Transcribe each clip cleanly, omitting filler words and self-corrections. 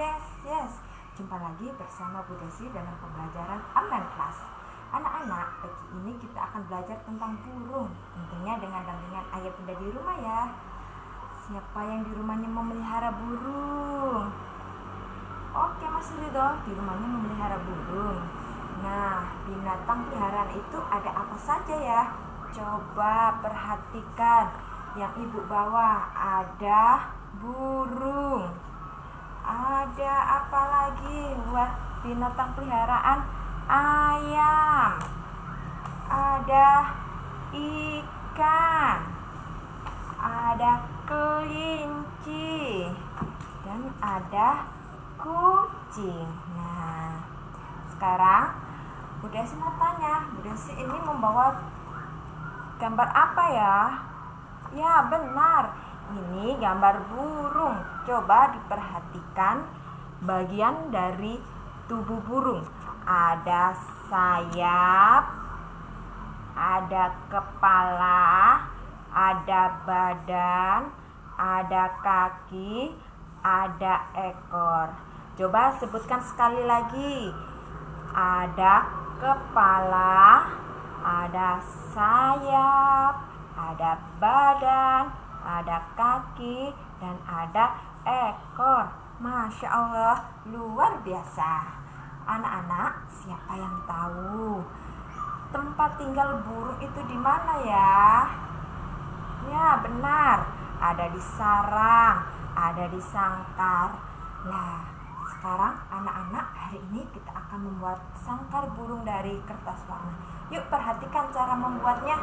Yes. Jumpa lagi bersama Bu Desi dalam pembelajaran online class. Anak-anak, pagi ini kita akan belajar tentang burung. Tentunya dengan dampingan ayah bunda di rumah ya. Siapa yang di rumahnya memelihara burung? Oke Mas Ridho, di rumahnya memelihara burung. Nah, binatang peliharaan itu ada apa saja ya? Coba perhatikan. Yang ibu bawa ada burung. Ada apa lagi? Wah, binatang peliharaan ayam. Ada ikan. Ada kelinci. Dan ada kucing. Nah, sekarang Bu Desi mau tanya, Bu Desi ini membawa gambar apa ya? Ya, benar. Ini gambar burung. Coba diperhatikan bagian dari tubuh burung. Ada sayap, ada kepala, ada badan, ada kaki, ada ekor. Coba sebutkan sekali lagi. Ada kepala, ada sayap, ada badan, ada kaki, dan ada ekor. Masya Allah, luar biasa. Anak-anak, siapa yang tahu tempat tinggal burung itu di mana ya? Ya, benar. Ada di sarang, ada di sangkar. Nah, sekarang anak-anak, hari ini kita akan membuat sangkar burung dari kertas warna. Yuk perhatikan cara membuatnya.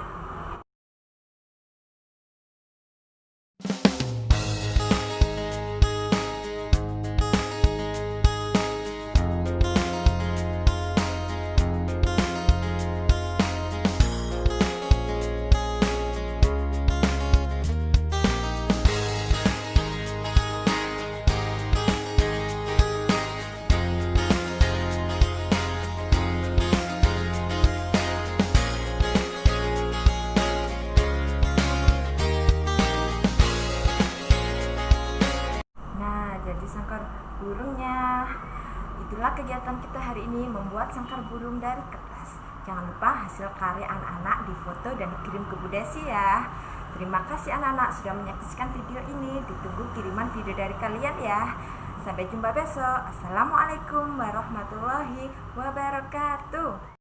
Jadi sangkar burungnya. Itulah kegiatan kita hari ini, membuat sangkar burung dari kertas. Jangan lupa hasil karya anak-anak difoto dan dikirim ke Bu Desi ya. Terima kasih anak-anak sudah menyaksikan video ini. Ditunggu kiriman video dari kalian ya. Sampai jumpa besok. Assalamualaikum warahmatullahi wabarakatuh.